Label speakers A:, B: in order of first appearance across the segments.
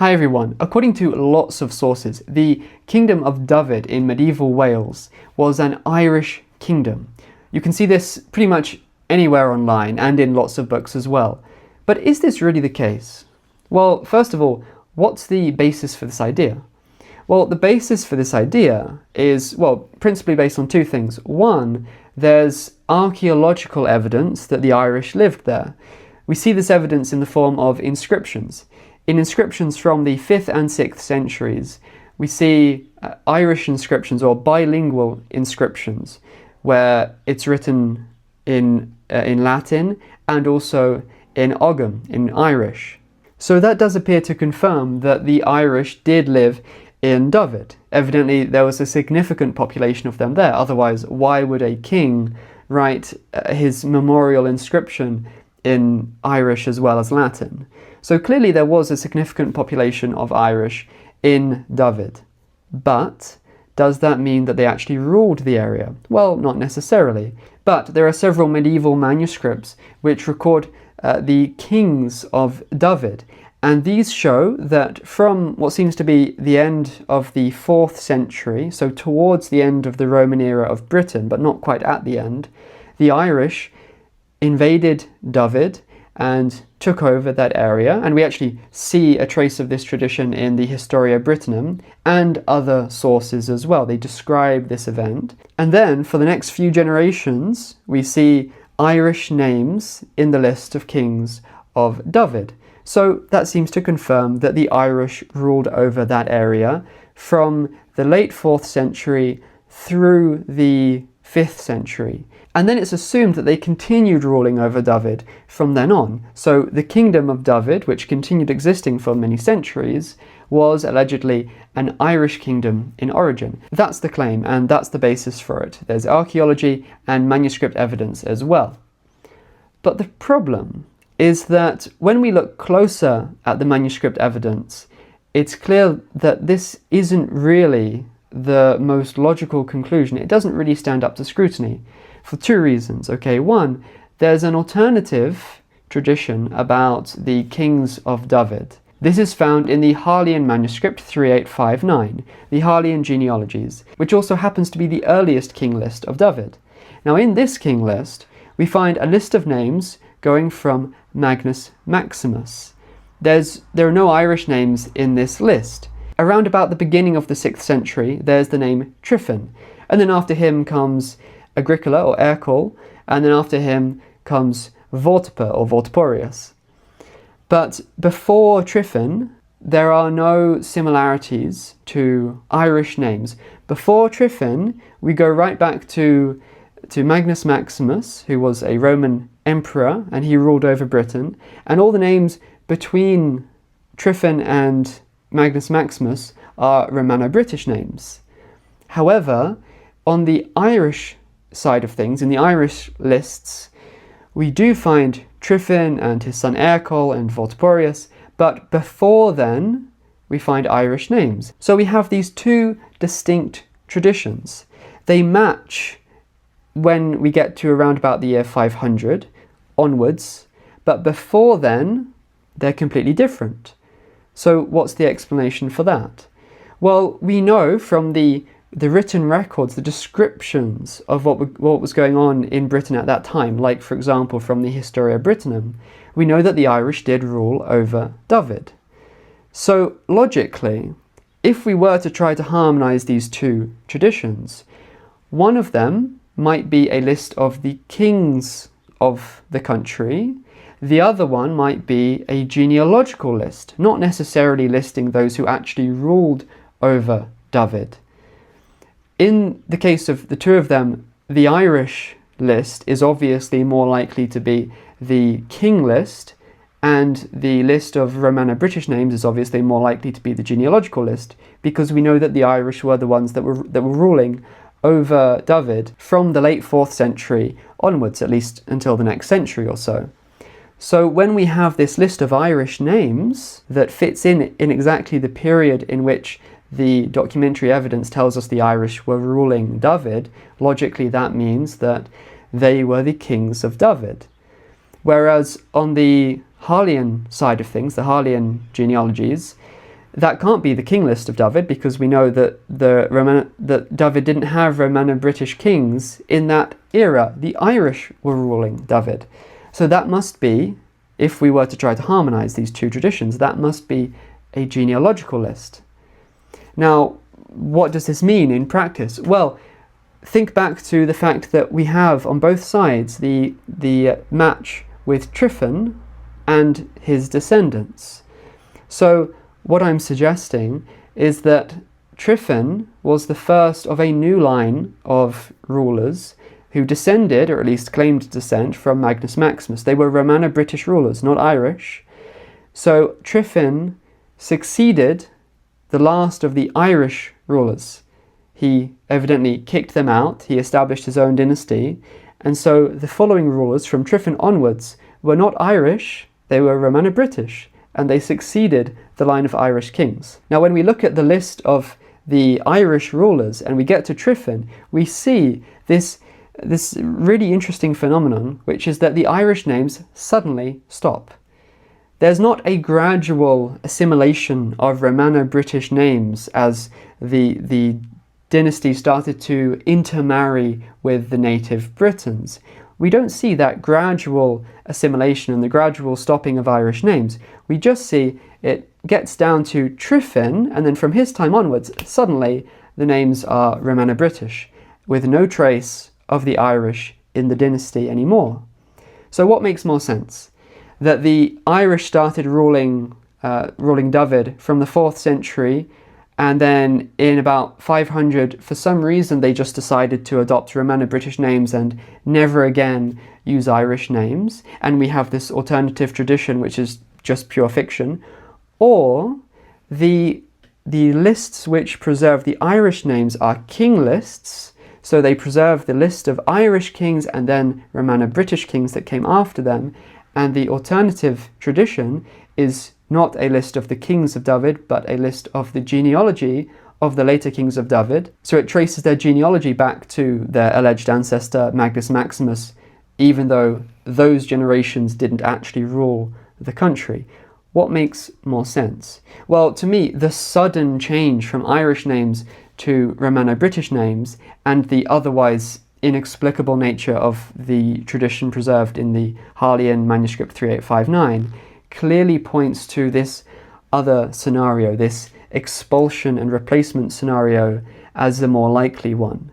A: Hi everyone. According to lots of sources, the Kingdom of Dyfed in medieval Wales was an Irish kingdom. You can see this pretty much anywhere online and in lots of books as well. But is this really the case? Well, first of all, what's the basis for this idea? Well, the basis for this idea is, principally based on two things. One, there's archaeological evidence that the Irish lived there. We see this evidence in the form of inscriptions. In inscriptions from the 5th and 6th centuries, we see Irish inscriptions or bilingual inscriptions where it's written in Latin and also in Ogham, in Irish. So that does appear to confirm that the Irish did live in Dyfed. Evidently there was a significant population of them there, otherwise why would a king write his memorial inscription in Irish as well as Latin? So clearly there was a significant population of Irish in Dyfed. But does that mean that they actually ruled the area? Well, not necessarily. But there are several medieval manuscripts which record the kings of Dyfed. And these show that from what seems to be the end of the 4th century, so towards the end of the Roman era of Britain, but not quite at the end, the Irish invaded Dyfed and took over that area, and we actually see a trace of this tradition in the Historia Brittonum and other sources as well. They describe this event. And then for the next few generations, we see Irish names in the list of kings of Dyfed. So that seems to confirm that the Irish ruled over that area from the late 4th century through the 5th century. And then it's assumed that they continued ruling over Dyfed from then on. So the Kingdom of Dyfed, which continued existing for many centuries, was allegedly an Irish kingdom in origin. That's the claim, and that's the basis for it. There's archaeology and manuscript evidence as well. But the problem is that when we look closer at the manuscript evidence, it's clear that this isn't really the most logical conclusion. It doesn't really stand up to scrutiny for two reasons. Okay, one, there's an alternative tradition about the kings of Dyfed. This is found in the Harleian manuscript 3859, the Harleian genealogies, which also happens to be the earliest king list of Dyfed. Now in this king list, we find a list of names going from Magnus Maximus. There are no Irish names in this list. Around about the beginning of the 6th century, there's the name Tryphon, and then after him comes Agricola or Ercole, and then after him comes Vortiper or Vortiporius. But before Tryphon, there are no similarities to Irish names. Before Tryphon, we go right back to Magnus Maximus, who was a Roman emperor, and he ruled over Britain, and all the names between Tryphon and Magnus Maximus are Romano-British names. However, on the Irish side of things, in the Irish lists, we do find Tryphon and his son Ercole and Vortiporius, but before then, we find Irish names. So we have these two distinct traditions. They match when we get to around about the year 500 onwards, but before then, they're completely different. So what's the explanation for that? Well, we know from the written records, the descriptions of what was going on in Britain at that time, like for example from the Historia Brittonum, we know that the Irish did rule over Dyfed. So logically, if we were to try to harmonise these two traditions, one of them might be a list of the kings of the country. The other one might be a genealogical list, not necessarily listing those who actually ruled over Dyfed. In the case of the two of them, the Irish list is obviously more likely to be the king list, and the list of Romano-British names is obviously more likely to be the genealogical list, because we know that the Irish were the ones that were ruling over Dyfed from the late 4th century onwards, at least until the next century or so. So when we have this list of Irish names that fits in exactly the period in which the documentary evidence tells us the Irish were ruling Dyfed, logically that means that they were the kings of Dyfed. Whereas on the Harleian side of things, the Harleian genealogies, that can't be the king list of Dyfed, because we know that that Dyfed didn't have Romano-British kings in that era. The Irish were ruling Dyfed. So that must be, if we were to try to harmonize these two traditions, that must be a genealogical list. Now, what does this mean in practice? Well, think back to the fact that we have on both sides the match with Tryphon and his descendants. So what I'm suggesting is that Tryphon was the first of a new line of rulers who descended, or at least claimed descent, from Magnus Maximus. They were Romano-British rulers, not Irish. So Tryphon succeeded the last of the Irish rulers. He evidently kicked them out, he established his own dynasty, and so the following rulers from Tryphon onwards were not Irish, they were Romano-British, and they succeeded the line of Irish kings. Now, when we look at the list of the Irish rulers and we get to Tryphon, we see this really interesting phenomenon, which is that the Irish names suddenly stop. There's not a gradual assimilation of Romano-British names as the dynasty started to intermarry with the native Britons. We don't see that gradual assimilation and the gradual stopping of Irish names. We just see it gets down to Tryphon, and then from his time onwards, suddenly the names are Romano-British, with no trace of the Irish in the dynasty anymore. So what makes more sense? That the Irish started ruling Dyfed from the 4th century, and then in about 500, for some reason, they just decided to adopt Romano-British names and never again use Irish names, and we have this alternative tradition which is just pure fiction. Or the lists which preserve the Irish names are king lists, so they preserve the list of Irish kings and then Romano-British kings that came after them, and the alternative tradition is not a list of the kings of Dyfed, but a list of the genealogy of the later kings of Dyfed. So it traces their genealogy back to their alleged ancestor Magnus Maximus, even though those generations didn't actually rule the country. What makes more sense? Well, to me, the sudden change from Irish names to Romano-British names and the otherwise inexplicable nature of the tradition preserved in the Harleian manuscript 3859 clearly points to this other scenario, this expulsion and replacement scenario, as the more likely one.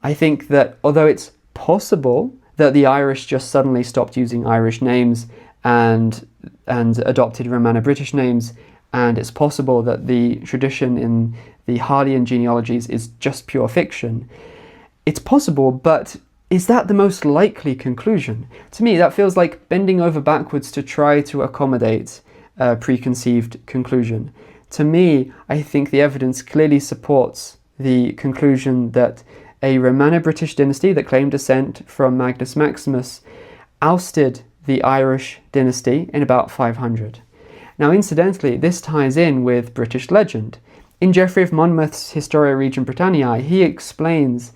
A: I think that although it's possible that the Irish just suddenly stopped using Irish names and adopted Romano-British names, and it's possible that the tradition in the Harleian genealogies is just pure fiction, it's possible, but is that the most likely conclusion? To me, that feels like bending over backwards to try to accommodate a preconceived conclusion. To me, I think the evidence clearly supports the conclusion that a Romano-British dynasty that claimed descent from Magnus Maximus ousted the Irish dynasty in about 500. Now, incidentally, this ties in with British legend. In Geoffrey of Monmouth's Historia Regum Britanniae, he explains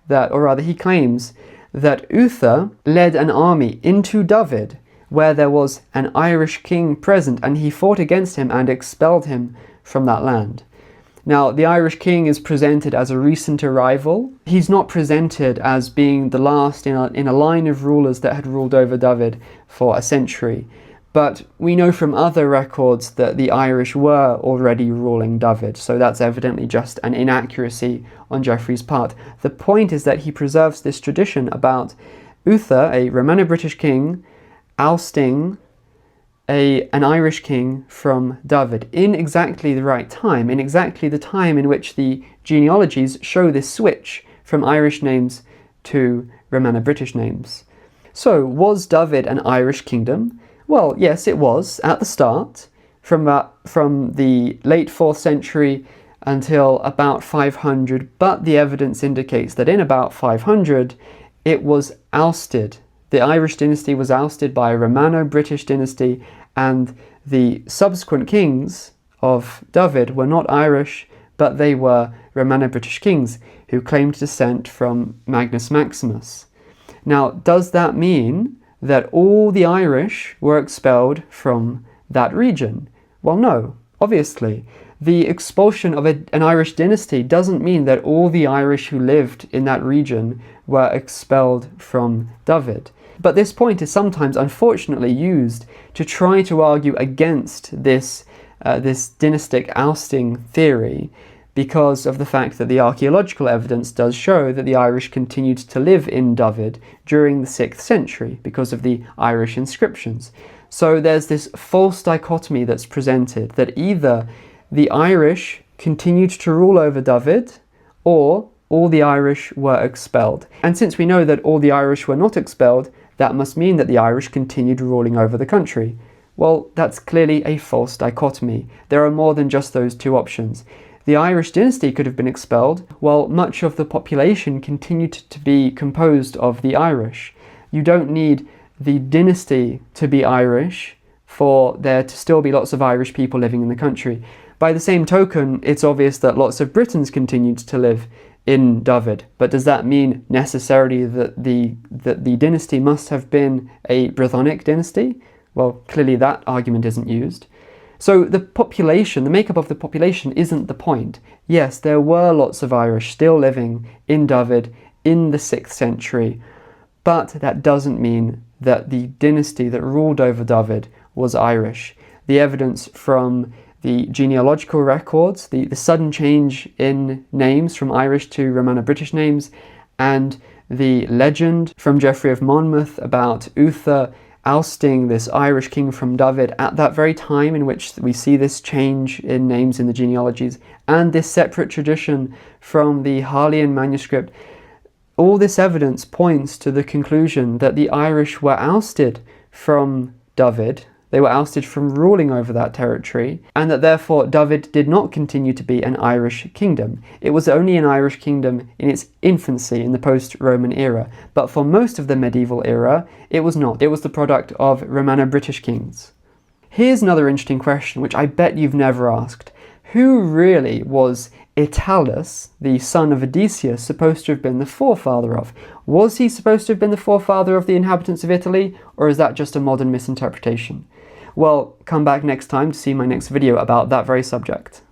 A: that, or rather he claims, that Uther led an army into Dyfed where there was an Irish king present, and he fought against him and expelled him from that land. Now, the Irish king is presented as a recent arrival. He's not presented as being the last in a line of rulers that had ruled over Dyfed for a century. But we know from other records that the Irish were already ruling Dyfed, so that's evidently just an inaccuracy on Geoffrey's part. The point is that he preserves this tradition about Uther, a Romano-British king, ousting an Irish king from Dyfed in exactly the right time, in exactly the time in which the genealogies show this switch from Irish names to Romano-British names. So, was Dyfed an Irish kingdom? Well, yes, it was at the start, from the late 4th century until about 500, but the evidence indicates that in about 500 it was ousted. The Irish dynasty was ousted by a Romano-British dynasty, and the subsequent kings of Dyfed were not Irish, but they were Romano-British kings who claimed descent from Magnus Maximus. Now, does that mean that all the Irish were expelled from that region? Well, no, Obviously, the expulsion of an Irish dynasty doesn't mean that all the Irish who lived in that region were expelled from Dyfed. But this point is sometimes unfortunately used to try to argue against this dynastic ousting theory, because of the fact that the archaeological evidence does show that the Irish continued to live in Dyfed during the 6th century because of the Irish inscriptions. So there's this false dichotomy that's presented, that either the Irish continued to rule over Dyfed, or all the Irish were expelled. And since we know that all the Irish were not expelled, that must mean that the Irish continued ruling over the country. Well, that's clearly a false dichotomy. There are more than just those two options. The Irish dynasty could have been expelled, while much of the population continued to be composed of the Irish. You don't need the dynasty to be Irish for there to still be lots of Irish people living in the country. By the same token, it's obvious that lots of Britons continued to live in Dyfed, but does that mean necessarily that the dynasty must have been a Brythonic dynasty? Well, clearly that argument isn't used. So the population, the makeup of the population isn't the point. Yes, there were lots of Irish still living in Dyfed in the 6th century, but that doesn't mean that the dynasty that ruled over Dyfed was Irish. The evidence from the genealogical records, the sudden change in names from Irish to Romano-British names, and the legend from Geoffrey of Monmouth about Uther ousting this Irish king from Dyfed at that very time in which we see this change in names in the genealogies, and this separate tradition from the Harleian manuscript, all this evidence points to the conclusion that the Irish were ousted from Dyfed, they were ousted from ruling over that territory, and that therefore Dyfed did not continue to be an Irish kingdom. It was only an Irish kingdom in its infancy in the post-Roman era, but for most of the medieval era, it was not. It was the product of Romano-British kings. Here's another interesting question, which I bet you've never asked. Who really was Italus, the son of Odysseus, supposed to have been the forefather of? Was he supposed to have been the forefather of the inhabitants of Italy, or is that just a modern misinterpretation? Well, come back next time to see my next video about that very subject.